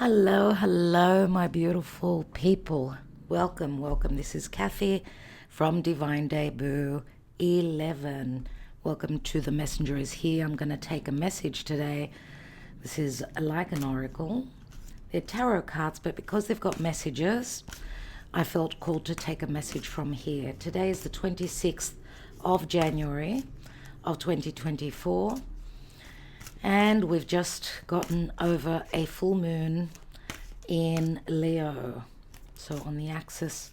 Hello, hello, my beautiful people. Welcome, welcome. This is Kathy from Divine Debut 11. Welcome to The Messenger is Here. I'm going to take a message today. This is like an oracle. They're tarot cards, but because they've got messages, I felt called to take a message from here. Today is the 26th of January of 2024. And we've just gotten over a full moon in Leo. So on the axis,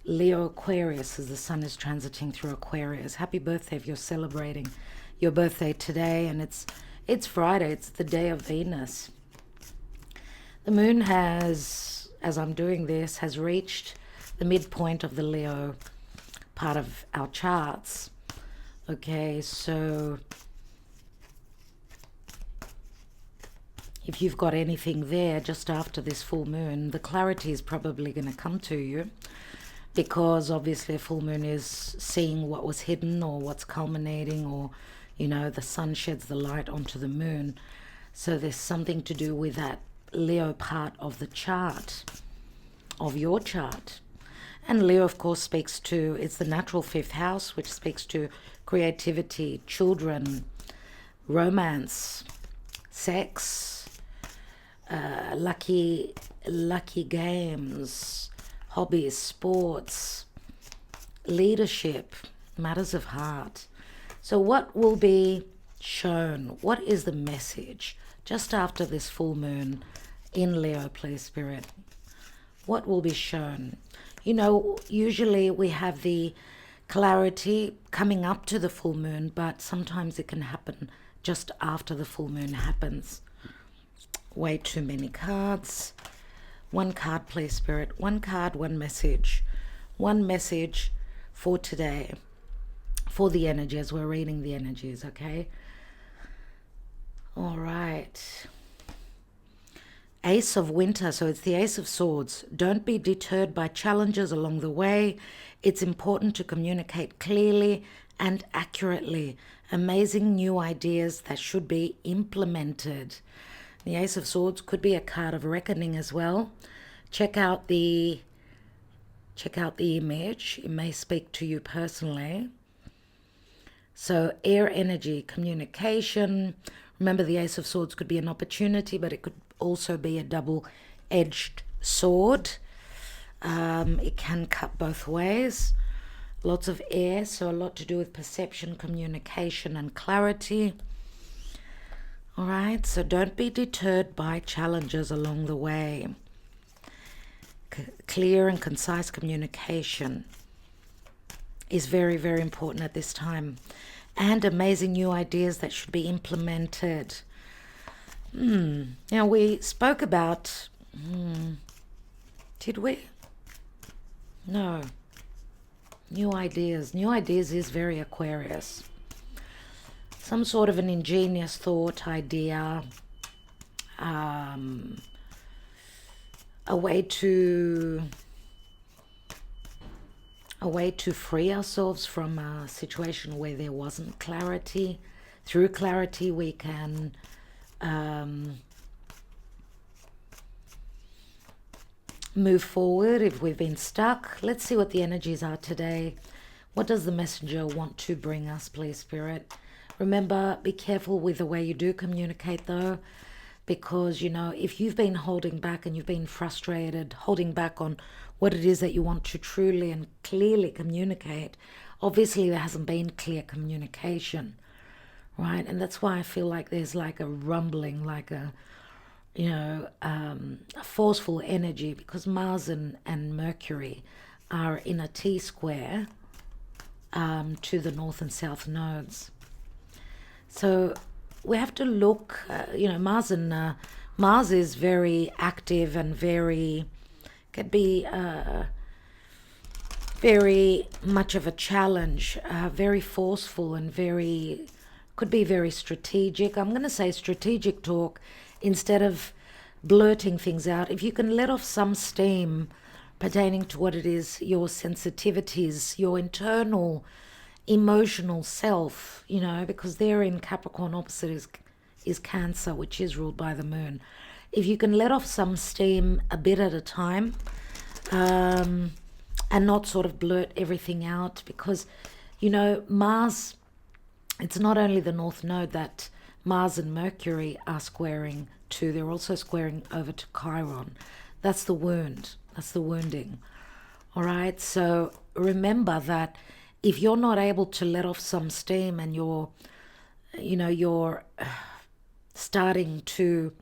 Leo Aquarius, as the sun is transiting through Aquarius. Happy birthday if you're celebrating your birthday today. And it's Friday, it's the day of Venus. The moon has, as I'm doing this, has reached the midpoint of the Leo part of our charts. Okay, so if you've got anything there just after this full moon, the clarity is probably going to come to you, because obviously a full moon is seeing what was hidden or what's culminating, or, you know, the sun sheds the light onto the moon. So there's something to do with that Leo part of the chart, of your chart. And Leo, of course, speaks to, it's the natural fifth house, which speaks to creativity, children, romance, sex, lucky games, hobbies, sports, leadership, matters of heart. So what will be shown? What is the message just after this full moon in Leo, please, Spirit? What will be shown? You know, usually we have the clarity coming up to the full moon, but sometimes it can happen just after the full moon happens. Way too many cards. One card, please, Spirit. One card, one message. One message for today, for the energies. We're reading the energies, okay? All right. Ace of Winter, so it's the Ace of Swords. Don't be deterred by challenges along the way. It's important to communicate clearly and accurately. Amazing new ideas that should be implemented. The Ace of Swords could be a card of reckoning as well. Check out the image. It may speak to you personally. So air energy, communication. Remember, the Ace of Swords could be an opportunity, but it could also be a double-edged sword. It can cut both ways. Lots of air, so a lot to do with perception, communication, and clarity. All right, so don't be deterred by challenges along the way. Clear and concise communication is very, very important at this time. And amazing new ideas that should be implemented. Now, we spoke about... did we? No. New ideas. New ideas is very Aquarius. Some sort of an ingenious thought, idea, a way to free ourselves from a situation where there wasn't clarity. Through clarity, we can move forward if we've been stuck. Let's see what the energies are today. What does the messenger want to bring us, please, Spirit? Remember, be careful with the way you do communicate, though, because, you know, if you've been holding back and you've been frustrated, holding back on what it is that you want to truly and clearly communicate, obviously there hasn't been clear communication, right? And that's why I feel like there's like a rumbling, like a, you know, a forceful energy, because Mars and Mercury are in a T-square to the north and south nodes. So we have to look, you know, Mars is very active and could be very much of a challenge, very forceful and could be very strategic. I'm going to say strategic talk instead of blurting things out. If you can let off some steam pertaining to what it is, your sensitivities, your internal emotional self, you know, because they're in Capricorn, opposite is Cancer, which is ruled by the moon. if you can let off some steam a bit at a time, and not sort of blurt everything out, because, you know, Mars, it's not only the North Node that Mars and Mercury are squaring to, they're also squaring over to Chiron. That's the wound, that's the wounding. All right, so remember that if you're not able to let off some steam and you're, you know, you're starting to,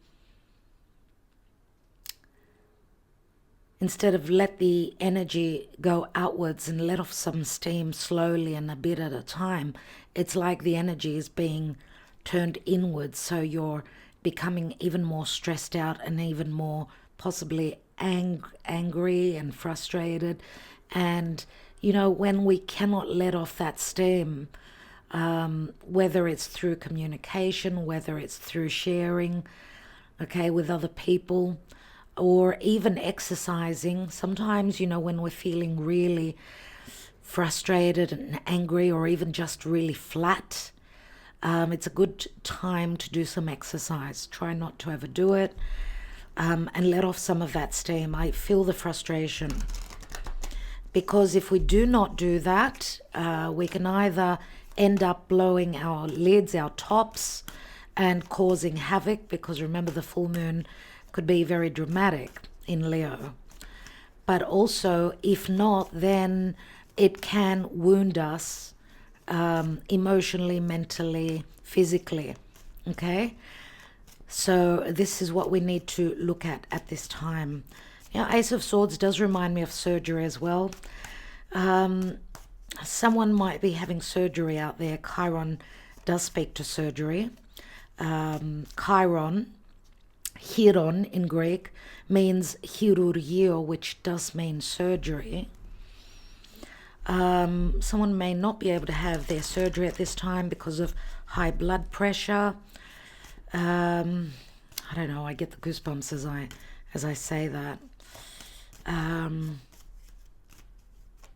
instead of let the energy go outwards and let off some steam slowly and a bit at a time, it's like the energy is being turned inwards. So you're becoming even more stressed out and even more possibly angry and frustrated. And, you know, when we cannot let off that steam, whether it's through communication, whether it's through sharing, okay, with other people, or even exercising. Sometimes, you know, when we're feeling really frustrated and angry, or even just really flat, it's a good time to do some exercise. Try not to overdo it, and let off some of that steam. I feel the frustration, because if we do not do that, we can either end up blowing our lids, our tops, and causing havoc, because remember, the full moon could be very dramatic in Leo. But also, if not, then it can wound us emotionally, mentally, physically. Okay? So this is what we need to look at this time. Yeah, Ace of Swords does remind me of surgery as well. Someone might be having surgery out there. Chiron does speak to surgery. Chiron, Chiron in Greek, means chirurgio, which does mean surgery. Someone may not be able to have their surgery at this time because of high blood pressure. I don't know, I get the goosebumps as I say that.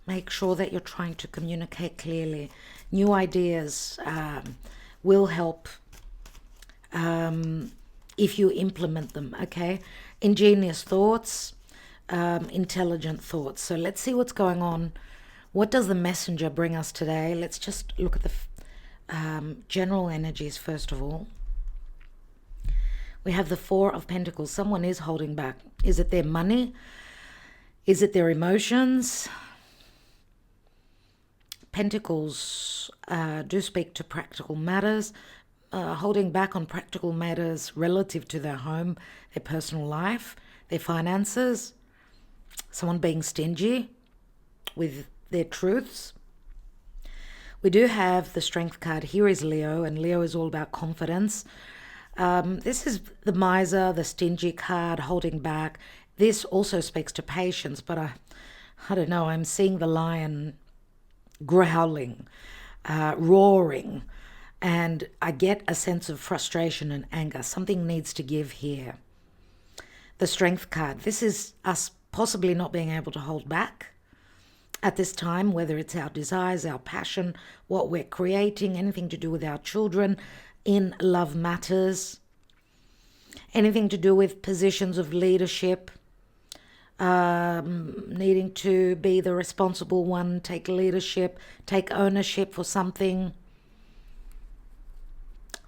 Make sure that you're trying to communicate clearly. New ideas will help if you implement them, okay? Ingenious thoughts, intelligent thoughts. So let's see what's going on. What does the messenger bring us today? Let's just look at the general energies first of all. We have the Four of Pentacles. Someone is holding back. Is it their money? Is it their emotions? Pentacles do speak to practical matters, holding back on practical matters relative to their home, their personal life, their finances. Someone being stingy with their truths. We do have the Strength card. Here is Leo, and Leo is all about confidence. This is the miser, the stingy card, holding back. This also speaks to patience, but I don't know, I'm seeing the lion growling, roaring, and I get a sense of frustration and anger. Something needs to give here. The Strength card. This is us possibly not being able to hold back at this time, whether it's our desires, our passion, what we're creating, anything to do with our children, in love matters, anything to do with positions of leadership, needing to be the responsible one, take leadership, take ownership for something.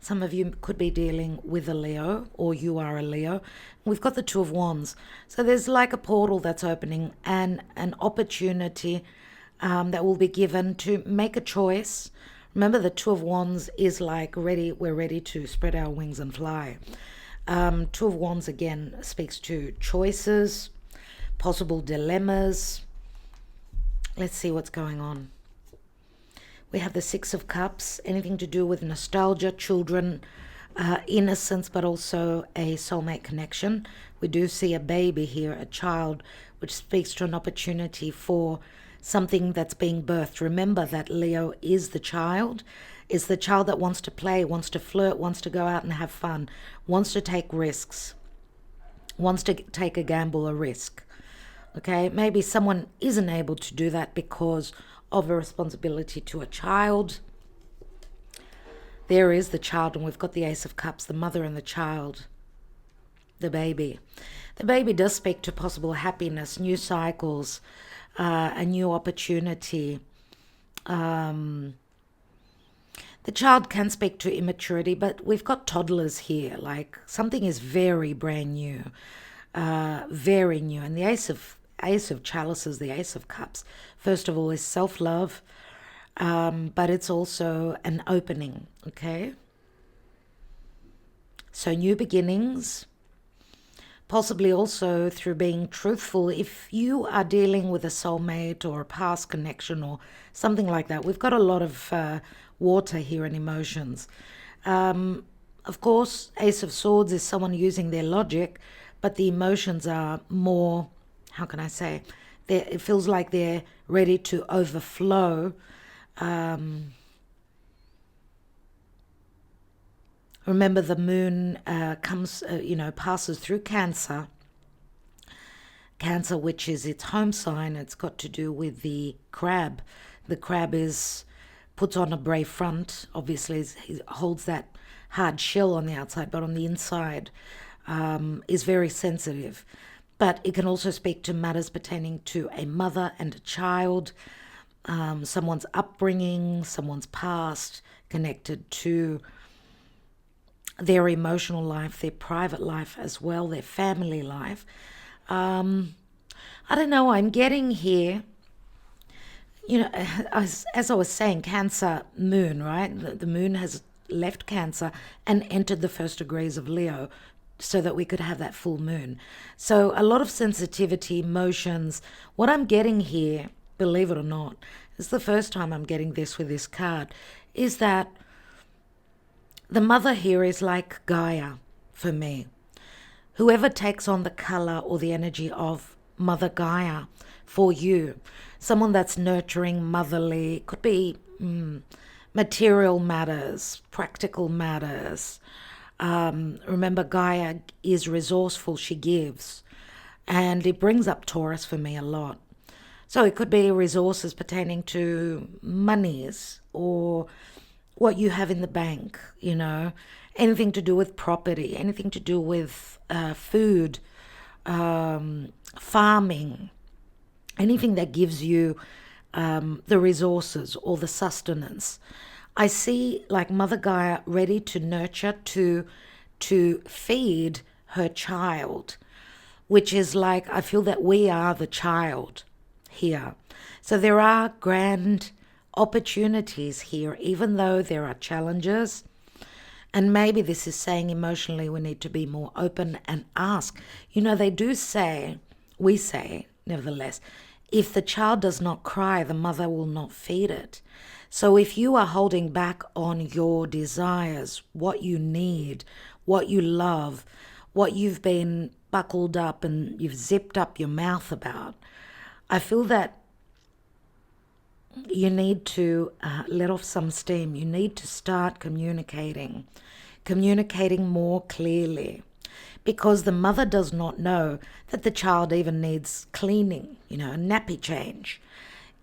Some of you could be dealing with a Leo, or you are a Leo. We've got the Two of Wands. So there's like a portal that's opening, and an opportunity that will be given to make a choice. Remember, the Two of Wands is like we're ready to spread our wings and fly. Two of Wands again speaks to choices, possible dilemmas. Let's see what's going on. We have the Six of Cups, anything to do with nostalgia, children, innocence, but also a soulmate connection. We do see a baby here, a child, which speaks to an opportunity for something that's being birthed. Remember that Leo is the child that wants to play, wants to flirt, wants to go out and have fun, wants to take risks, wants to take a gamble, a risk. Okay, maybe someone isn't able to do that because of a responsibility to a child. There is the child, and we've got the Ace of Cups, the mother and the child. the baby. The baby does speak to possible happiness, new cycles, a new opportunity. The child can speak to immaturity, but we've got toddlers here. Like something is very brand new, very new. And the Ace of Chalices, the Ace of Cups, first of all, is self-love, but it's also an opening, okay? So new beginnings, possibly also through being truthful. If you are dealing with a soulmate or a past connection or something like that, we've got a lot of water here and emotions. Of course, Ace of Swords is someone using their logic, but the emotions are more, how can I say, it feels like they're ready to overflow. Remember, the moon passes through Cancer. Cancer, which is its home sign, it's got to do with the crab. The crab puts on a brave front. Obviously, he holds that hard shell on the outside, but on the inside is very sensitive. But it can also speak to matters pertaining to a mother and a child, someone's upbringing, someone's past, connected to their emotional life, their private life as well, their family life. I don't know, I'm getting here, as I was saying, Cancer moon, right? The moon has left Cancer and entered the first degrees of Leo so that we could have that full moon. So a lot of sensitivity, emotions. What I'm getting here, believe it or not, it's the first time I'm getting this with this card, is that the mother here is like Gaia for me. Whoever takes on the color or the energy of Mother Gaia for you, someone that's nurturing, motherly, could be material matters, practical matters. Remember, Gaia is resourceful, she gives. And it brings up Taurus for me a lot. So it could be resources pertaining to monies or what you have in the bank, anything to do with property, anything to do with food, farming, anything that gives you the resources or the sustenance. I see like Mother Gaia ready to nurture, to feed her child, which is like, I feel that we are the child here. So there are grand opportunities here, even though there are challenges. And maybe this is saying emotionally we need to be more open and ask. They do say, we say, nevertheless, if the child does not cry, the mother will not feed it. So if you are holding back on your desires, what you need, what you love, what you've been buckled up and you've zipped up your mouth about, I feel that you need to let off some steam. You need to start communicating more clearly, because the mother does not know that the child even needs cleaning, a nappy change.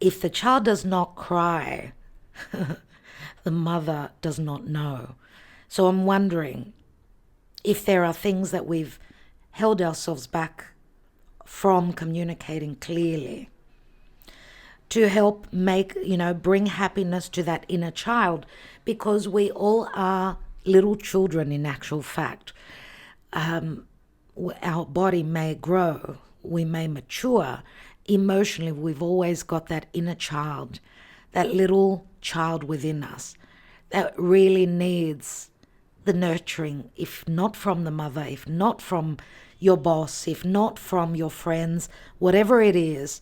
If the child does not cry, the mother does not know. So I'm wondering if there are things that we've held ourselves back from communicating clearly to help bring happiness to that inner child, because we all are little children in actual fact. Our body may grow, we may mature. Emotionally, we've always got that inner child, that little child within us that really needs the nurturing, if not from the mother, if not from your boss, if not from your friends, whatever it is.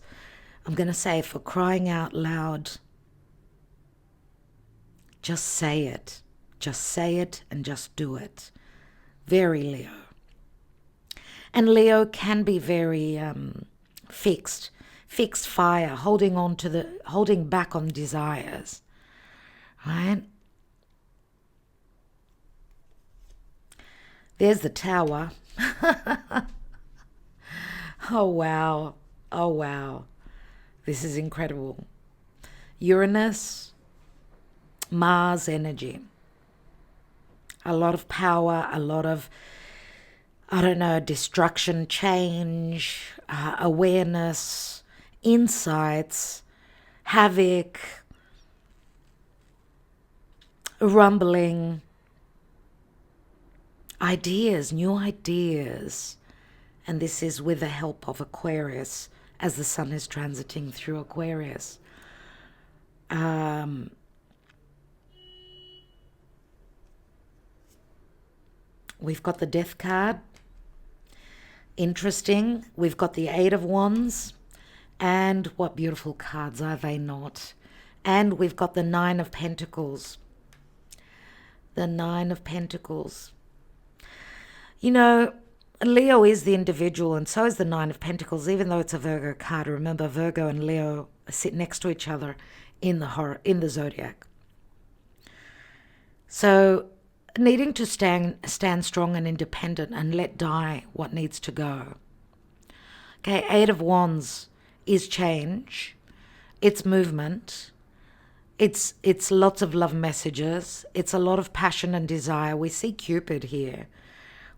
I'm going to say, for crying out loud, just say it. Just say it and just do it. Very Leo. And Leo can be very fixed fire, holding back on desires, right? There's the Tower. Oh, wow. Oh, wow. This is incredible. Uranus, Mars energy. A lot of power, a lot of I don't know, destruction, change, awareness, insights, havoc, rumbling, ideas, new ideas. And this is with the help of Aquarius, as the sun is transiting through Aquarius. We've got the Death card. Interesting. We've got the Eight of Wands. And what beautiful cards are they not? And we've got the Nine of Pentacles. The Nine of Pentacles. You know, Leo is the individual, and so is the Nine of Pentacles, even though it's a Virgo card. Remember, Virgo and Leo sit next to each other in the zodiac. So, needing to stand strong and independent and let die what needs to go. Okay, Eight of Wands is change. It's movement. It's lots of love messages. It's a lot of passion and desire. We see Cupid here.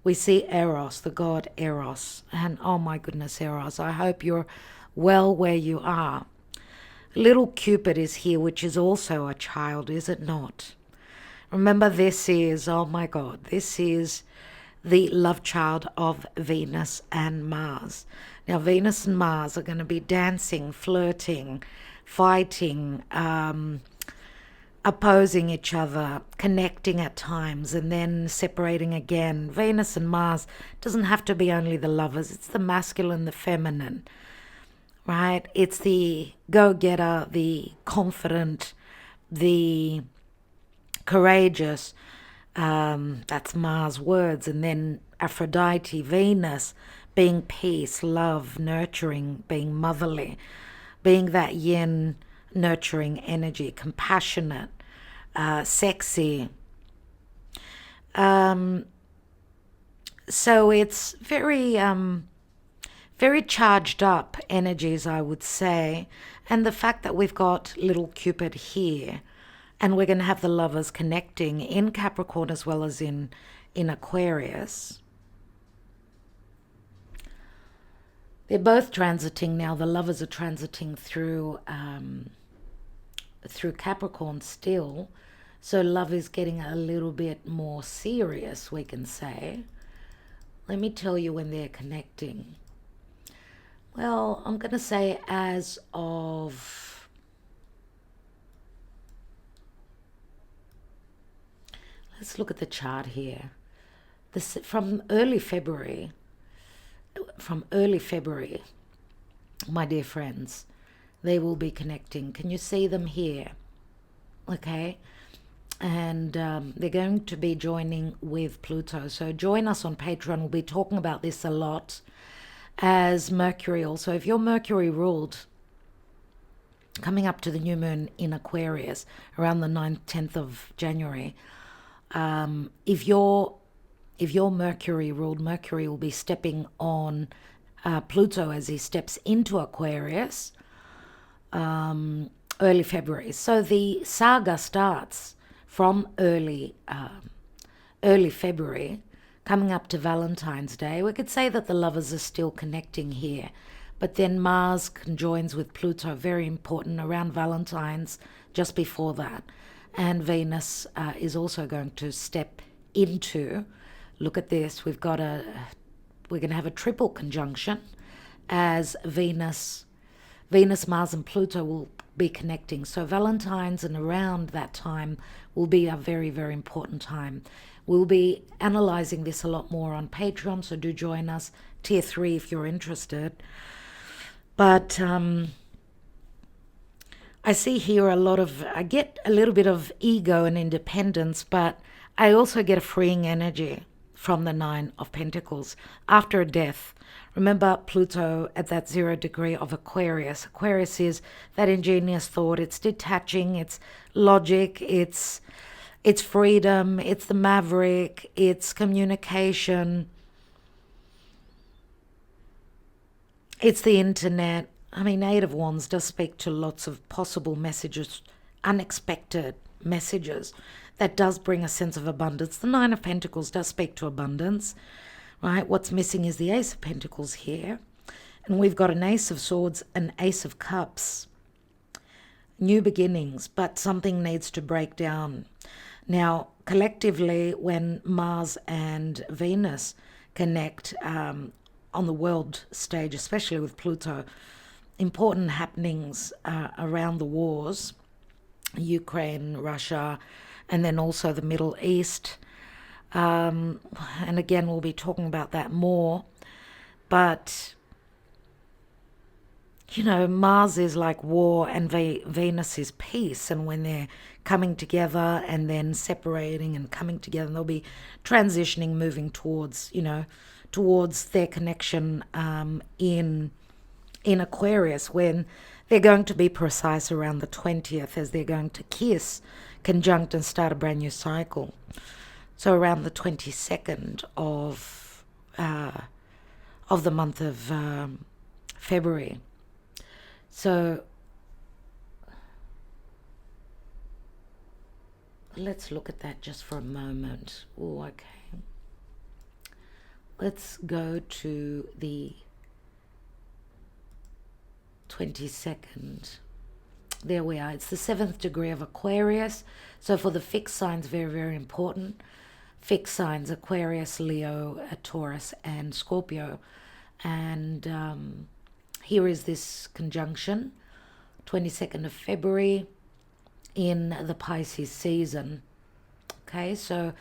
We see Eros, the god Eros. And oh my goodness, Eros, I hope you're well where you are. Little Cupid is here, which is also a child, is it not? Remember, this is, oh my God, this is the love child of Venus and Mars. Now, Venus and Mars are going to be dancing, flirting, fighting, opposing each other, connecting at times, and then separating again. Venus and Mars doesn't have to be only the lovers. It's the masculine, the feminine, right? It's the go-getter, the confident, the courageous. That's Mars' words. And then Aphrodite, Venus, being peace, love, nurturing, being motherly, being that yin, nurturing energy, compassionate, sexy. So it's very, very charged up energies, I would say. And the fact that we've got little Cupid here, and we're going to have the lovers connecting in Capricorn as well as in Aquarius. They're both transiting now. The lovers are transiting through Capricorn still. So love is getting a little bit more serious, we can say. Let me tell you when they're connecting. Well, I'm going to say as of... Let's look at the chart here. This from early February, my dear friends, they will be connecting. Can you see them here? Okay. And they're going to be joining with Pluto. So join us on Patreon. We'll be talking about this a lot, as Mercury also. If you're Mercury ruled, coming up to the new moon in Aquarius around the 9th, 10th of January, if you're Mercury ruled, Mercury will be stepping on Pluto as he steps into Aquarius early February. So the saga starts from early February, coming up to Valentine's Day. We could say that the lovers are still connecting here, but then Mars conjoins with Pluto, very important, around Valentine's, just before that. And Venus is also going to step into, look at this, we're going to have a triple conjunction as Venus, Mars and Pluto will be connecting. So Valentine's and around that time will be a very, very important time. We'll be analyzing this a lot more on Patreon, so do join us, tier 3 if you're interested. But I see here I get a little bit of ego and independence, but I also get a freeing energy from the Nine of Pentacles after a death. Remember Pluto at that 0 degree of Aquarius. Aquarius is that ingenious thought. It's detaching, it's logic, it's freedom, it's the maverick, it's communication, it's the internet. I mean, Eight of Wands does speak to lots of possible messages, unexpected messages. That does bring a sense of abundance. The Nine of Pentacles does speak to abundance, right? What's missing is the Ace of Pentacles here. And we've got an Ace of Swords, an Ace of Cups. New beginnings, but something needs to break down. Now, collectively, when Mars and Venus connect on the world stage, especially with Pluto, important happenings around the wars, Ukraine, Russia, and then also the Middle East. And again, we'll be talking about that more. But, you know, Mars is like war and Venus is peace. And when they're coming together and then separating and coming together, they'll be transitioning, moving towards, you know, towards their connection in Aquarius, when they're going to be precise around the 20th, as they're going to kiss, conjunct, and start a brand new cycle. So around the 22nd of the month of February. So let's look at that just for a moment. Oh, okay. Let's go to the 22nd. There we are. It's the 7th degree of Aquarius. So for the fixed signs, very, very important. Fixed signs, Aquarius, Leo, Taurus, and Scorpio. And here is this conjunction, 22nd of February in the Pisces season. Okay, so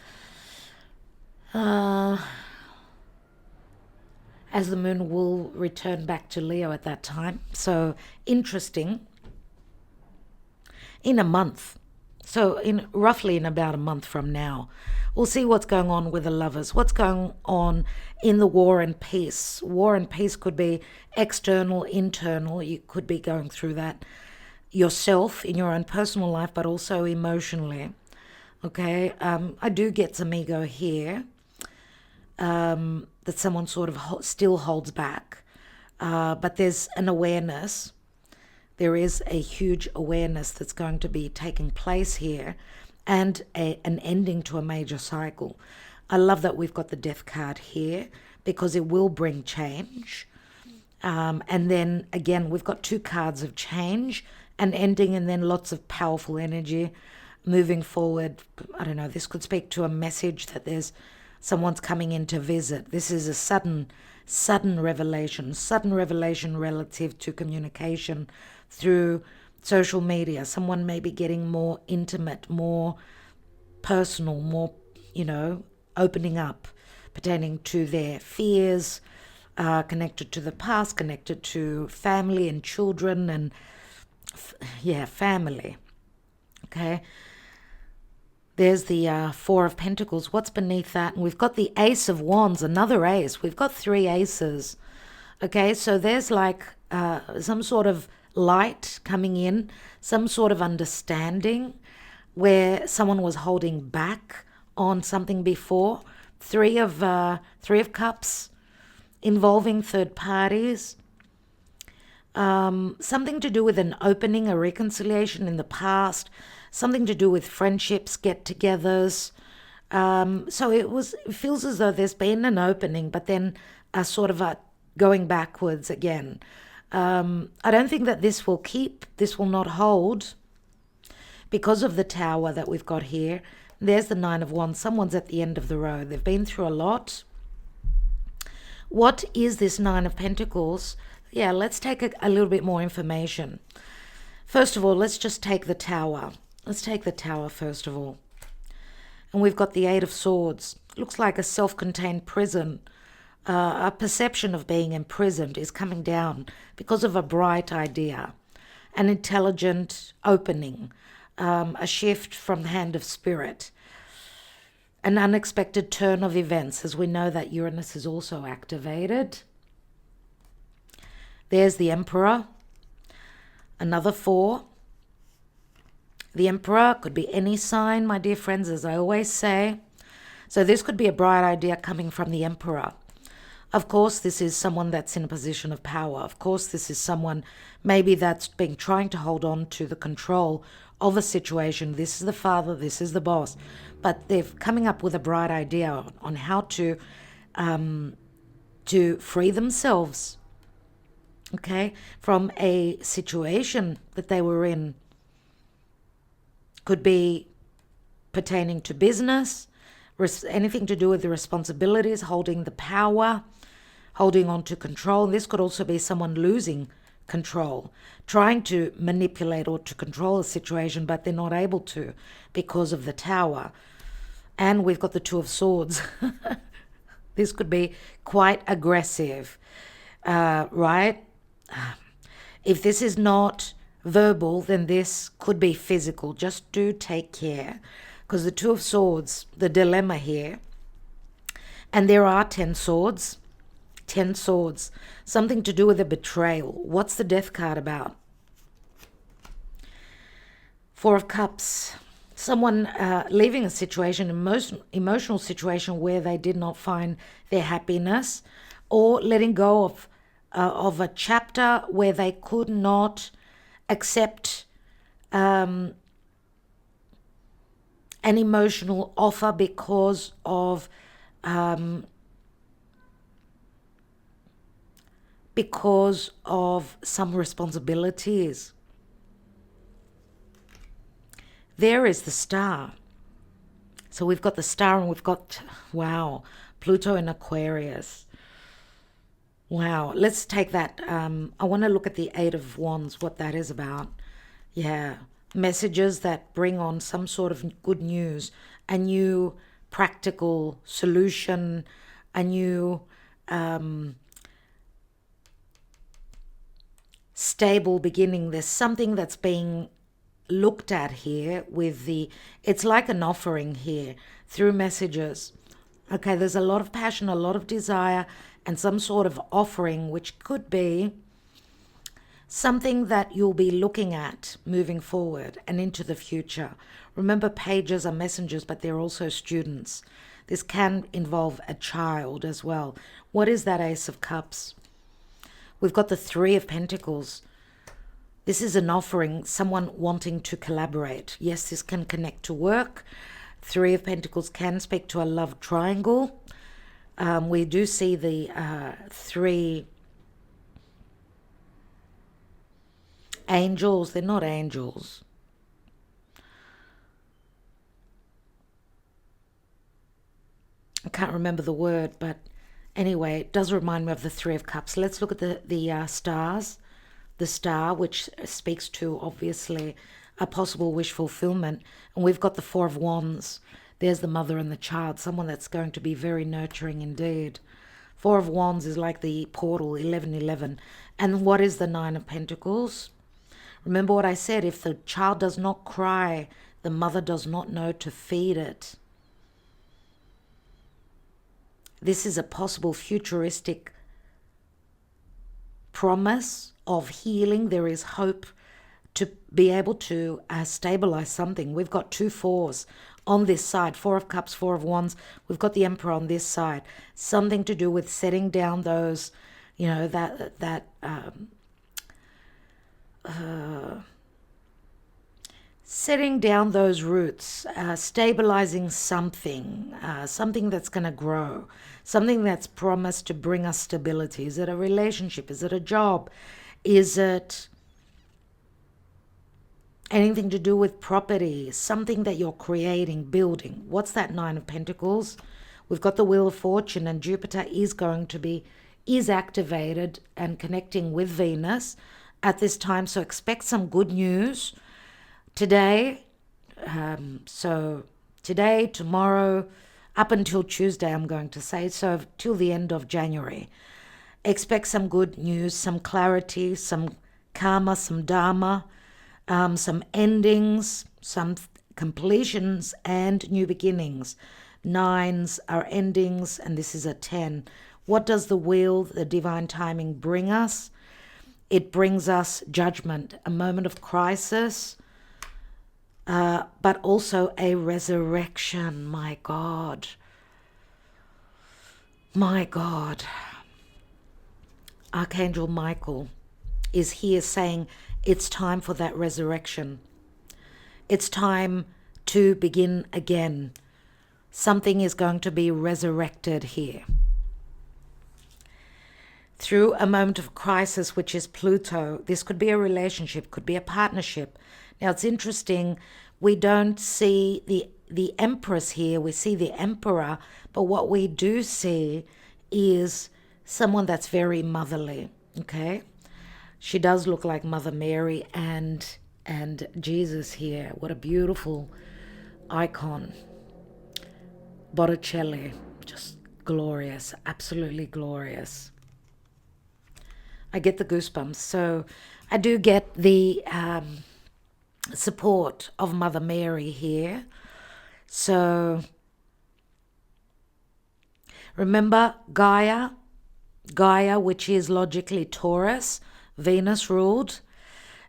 as the moon will return back to Leo at that time. So interesting. In a month. So roughly in about a month from now, we'll see what's going on with the lovers. What's going on in the war and peace. War and peace could be external, internal. You could be going through that yourself in your own personal life, but also emotionally. Okay, I do get some ego here. That someone sort of still holds back. But there's an awareness. There is a huge awareness that's going to be taking place here, and an ending to a major cycle. I love that we've got the Death card here, because it will bring change. And then again, we've got two cards of change, an ending, and then lots of powerful energy moving forward. I don't know, this could speak to a message that there's someone's coming in to visit. This is a sudden revelation relative to communication through social media. Someone may be getting more intimate, more personal, more, you know, opening up, pertaining to their fears, connected to the past, connected to family and children and, family. Okay. There's the Four of Pentacles. What's beneath that? And we've got the Ace of Wands, another ace. We've got three aces. Okay, so there's like some sort of light coming in, some sort of understanding where someone was holding back on something before. Three of Cups involving third parties. Something to do with an opening, a reconciliation in the past. Something to do with friendships, get-togethers. So it feels as though there's been an opening, but then a sort of a going backwards again. I don't think that this will not hold, because of the Tower that we've got here. There's the Nine of Wands. Someone's at the end of the road. They've been through a lot. What is this Nine of Pentacles? Yeah, let's take a little bit more information. First of all, let's just take the Tower. Let's take the Tower first of all. And we've got the Eight of Swords. Looks like a self-contained prison. A perception of being imprisoned is coming down because of a bright idea, an intelligent opening, a shift from the hand of spirit, an unexpected turn of events, as we know that Uranus is also activated. There's the Emperor, another four. The Emperor could be any sign, my dear friends, as I always say. So this could be a bright idea coming from the Emperor. Of course, this is someone that's in a position of power. Of course, this is someone maybe that's been trying to hold on to the control of a situation. This is the father, this is the boss. But they're coming up with a bright idea on how to to free themselves, okay, from a situation that they were in. Could be pertaining to business, anything to do with the responsibilities, holding the power, holding on to control. This could also be someone losing control, trying to manipulate or to control a situation, but they're not able to because of the Tower. And we've got the Two of Swords. This could be quite aggressive, right? If this is not verbal, then this could be physical. Just do take care, because the Two of Swords, the dilemma here, and there are 10 swords, 10 swords, something to do with a betrayal. What's the Death card about? Four of Cups, someone leaving a situation, emotional situation where they did not find their happiness, or letting go of a chapter where they could not accept an emotional offer because of some responsibilities. There is the Star. So we've got the Star, and we've got, wow, Pluto in Aquarius. Wow, let's take that. I want to look at the Eight of Wands, what that is about. Yeah, messages that bring on some sort of good news, a new practical solution, a new stable beginning. There's something that's being looked at here with it's like an offering here through messages. Okay, there's a lot of passion, a lot of desire, and some sort of offering, which could be something that you'll be looking at moving forward and into the future. Remember, pages are messengers, but they're also students. This can involve a child as well. What is that Ace of Cups? We've got the Three of Pentacles. This is an offering, someone wanting to collaborate. Yes, this can connect to work. Three of Pentacles can speak to a love triangle. We do see the three angels. They're not angels. I can't remember the word, but anyway, it does remind me of the Three of Cups. Let's look at the stars. The Star, which speaks to, obviously, a possible wish fulfillment. And we've got the Four of Wands. There's the mother and the child, someone that's going to be very nurturing indeed. Four of Wands is like the portal, 1111. And what is the Nine of Pentacles? Remember what I said, if the child does not cry, the mother does not know to feed it. This is a possible futuristic promise of healing. There is hope to be able to stabilize something. We've got two fours on this side, Four of Cups, Four of Wands. We've got the Emperor on this side. Something to do with setting down those, you know, setting down those roots, stabilizing something, something that's going to grow, something that's promised to bring us stability. Is it a relationship? Is it a job? Is it anything to do with property? Something that you're creating, building. What's that Nine of Pentacles? We've got the Wheel of Fortune, and Jupiter is activated and connecting with Venus at this time. So expect some good news today. Today, tomorrow, up until Tuesday, I'm going to say, so till the end of January. Expect some good news, some clarity, some karma, some dharma, some endings, some completions, and new beginnings. Nines are endings, and this is a 10. What does the wheel, the divine timing, bring us? It brings us judgment, a moment of crisis, but also a resurrection. My God. My God. Archangel Michael is here saying it's time for that resurrection. It's time to begin again. Something is going to be resurrected here. through a moment of crisis, which is Pluto. This could be a relationship, could be a partnership. Now, it's interesting, we don't see the Empress here, we see the Emperor, but what we do see is someone that's very motherly, okay? She does look like Mother Mary and Jesus here. What a beautiful icon. Botticelli, just glorious, absolutely glorious. I get the goosebumps. So I do get the support of Mother Mary here. So remember Gaia, which is logically Taurus, Venus ruled,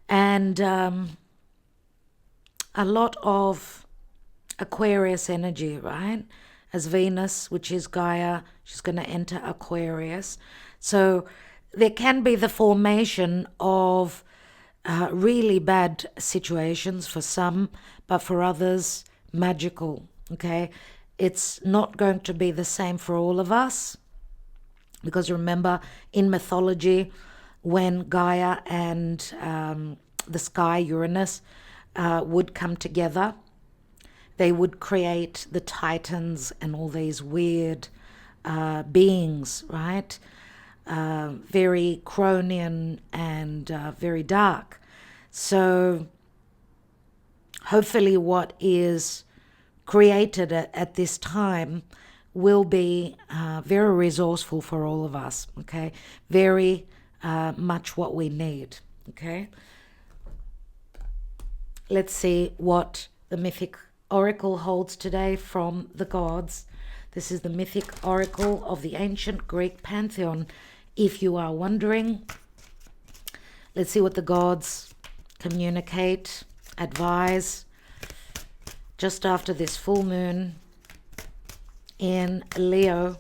and a lot of Aquarius energy, right? As Venus, which is Gaia, she's going to enter Aquarius. So there can be the formation of really bad situations for some, but for others, magical, okay? It's not going to be the same for all of us, because remember, in mythology, when Gaia and the sky, Uranus, would come together, they would create the Titans and all these weird beings, right? Very Cronian and very dark. So hopefully what is created at this time will be very resourceful for all of us, okay? Very much what we need, okay? Let's see what the mythic oracle holds today from the gods. This is the mythic oracle of the ancient Greek pantheon. If you are wondering, let's see what the gods communicate, advise, just after this full moon in Leo.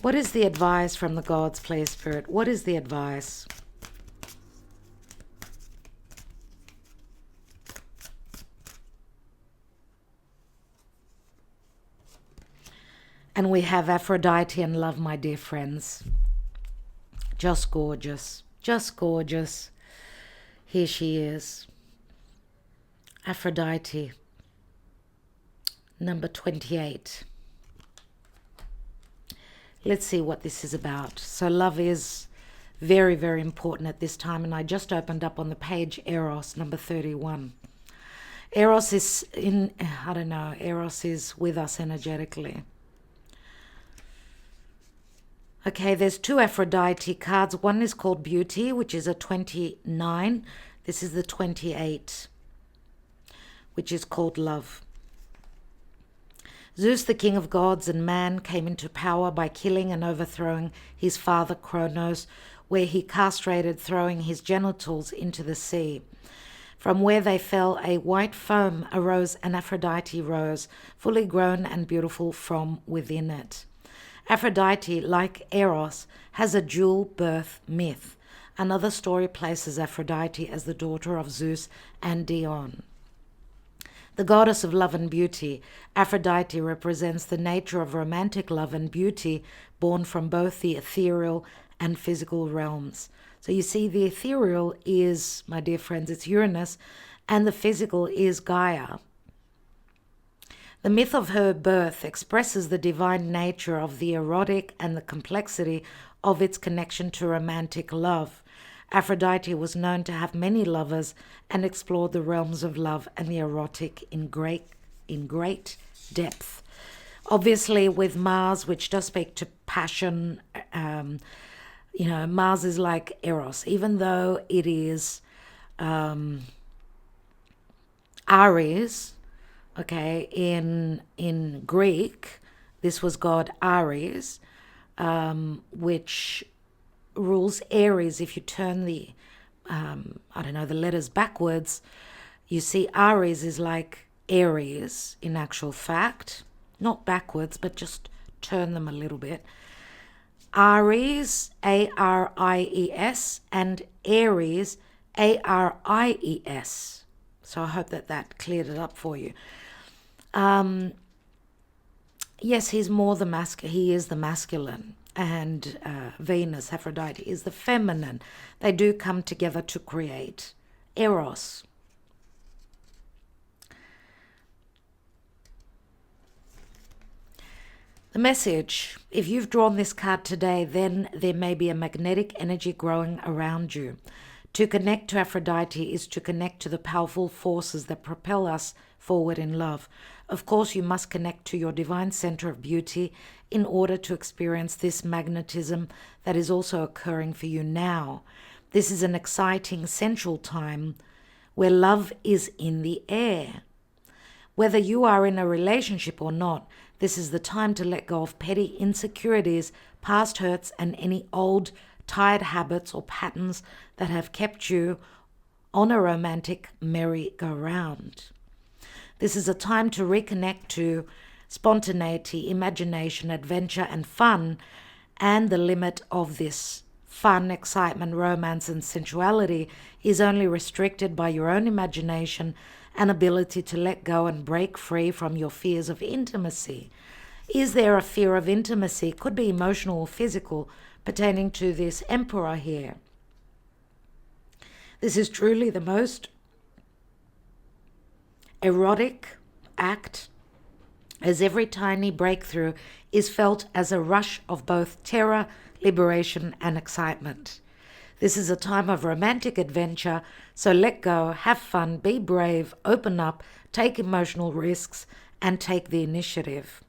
What is the advice from the gods, please, Spirit? What is the advice? And we have Aphrodite and love, my dear friends. Just gorgeous. Just gorgeous. Here she is. Aphrodite. Number 28. Let's see what this is about. So love is very, very important at this time. And I just opened up on the page Eros, number 31. Eros is Eros is with us energetically. Okay, there's two Aphrodite cards. One is called Beauty, which is a 29. This is the 28, which is called Love. Zeus, the king of gods and man, came into power by killing and overthrowing his father Kronos, where he castrated, throwing his genitals into the sea. From where they fell, a white foam arose, and Aphrodite rose, fully grown and beautiful from within it. Aphrodite, like Eros, has a dual birth myth. Another story places Aphrodite as the daughter of Zeus and Dione. The goddess of love and beauty, Aphrodite represents the nature of romantic love and beauty born from both the ethereal and physical realms. So you see, the ethereal is, my dear friends, it's Uranus, and the physical is Gaia. The myth of her birth expresses the divine nature of the erotic and the complexity of its connection to romantic love. Aphrodite was known to have many lovers and explored the realms of love and the erotic in great depth. Obviously, with Mars, which does speak to passion, Mars is like Eros, even though it is Aries. Okay, in Greek, this was god Aries, which rules Aries. If you turn the letters backwards, you see Aries is like Aries in actual fact. Not backwards, but just turn them a little bit. Aries, Aries, and Aries, Aries. So I hope that that cleared it up for you. Yes, he's more the he is the masculine, and Venus, Aphrodite, is the feminine. They do come together to create Eros. The message, if you've drawn this card today, then there may be a magnetic energy growing around you. To connect to Aphrodite is to connect to the powerful forces that propel us forward in love. Of course, you must connect to your divine center of beauty in order to experience this magnetism that is also occurring for you now. This is an exciting, sensual time where love is in the air. Whether you are in a relationship or not, this is the time to let go of petty insecurities, past hurts, and any old tired habits or patterns that have kept you on a romantic merry-go-round. This is a time to reconnect to spontaneity, imagination, adventure, and fun, and the limit of this fun, excitement, romance, and sensuality is only restricted by your own imagination and ability to let go and break free from your fears of intimacy. Is there a fear of intimacy? Could be emotional or physical, pertaining to this Emperor here. This is truly the most erotic act, as every tiny breakthrough is felt as a rush of both terror, liberation, and excitement. This is a time of romantic adventure, so let go, have fun, be brave, open up, take emotional risks, and take the initiative.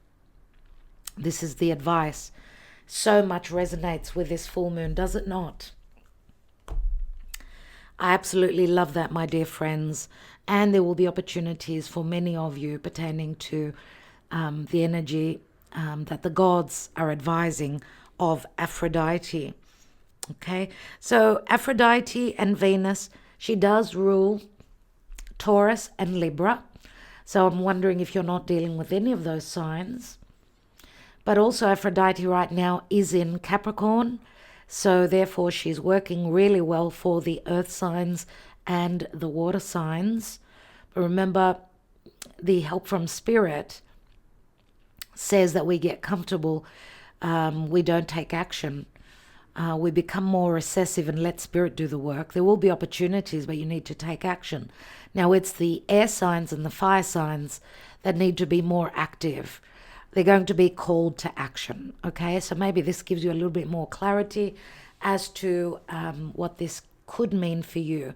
This is the advice. So much resonates with this full moon, does it not? I absolutely love that, my dear friends. And there will be opportunities for many of you pertaining to the energy that the gods are advising of Aphrodite. Okay, so Aphrodite and Venus, she does rule Taurus and Libra. So I'm wondering if you're not dealing with any of those signs. But also Aphrodite right now is in Capricorn. So therefore she's working really well for the earth signs and the water signs. But remember, the help from spirit says that we get comfortable. We don't take action. We become more recessive and let spirit do the work. There will be opportunities, but you need to take action. Now, it's the air signs and the fire signs that need to be more active. They're going to be called to action. Okay, so maybe this gives you a little bit more clarity as to what this could mean for you.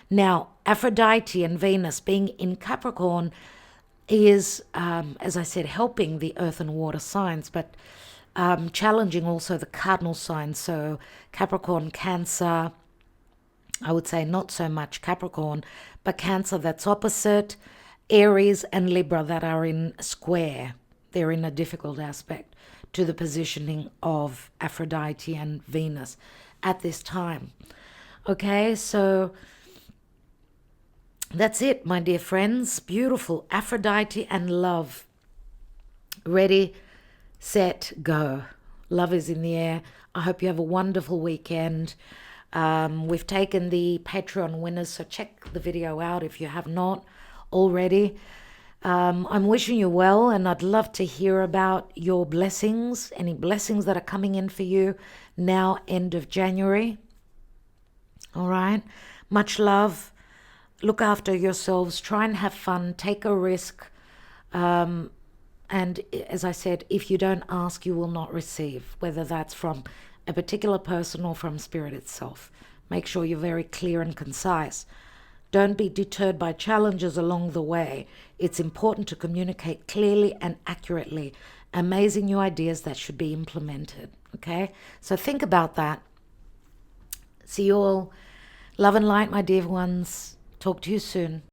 Now, Aphrodite and Venus being in Capricorn is, as I said, helping the earth and water signs, but challenging also the cardinal signs. So Capricorn, Cancer, I would say not so much Capricorn, but Cancer that's opposite, Aries and Libra that are in square. They're in a difficult aspect to the positioning of Aphrodite and Venus at this time. Okay, so that's it, my dear friends. Beautiful. Aphrodite and love. Ready, set, go. Love is in the air. I hope you have a wonderful weekend. We've taken the Patreon winners, so check the video out if you have not already. I'm wishing you well, and I'd love to hear about your blessings, any blessings that are coming in for you now, end of January. All right. Much love. Look after yourselves. Try and have fun. Take a risk. And as I said, if you don't ask, you will not receive, whether that's from a particular person or from spirit itself. Make sure you're very clear and concise. Don't be deterred by challenges along the way. It's important to communicate clearly and accurately. Amazing new ideas that should be implemented. Okay? So think about that. See you all. Love and light, my dear ones. Talk to you soon.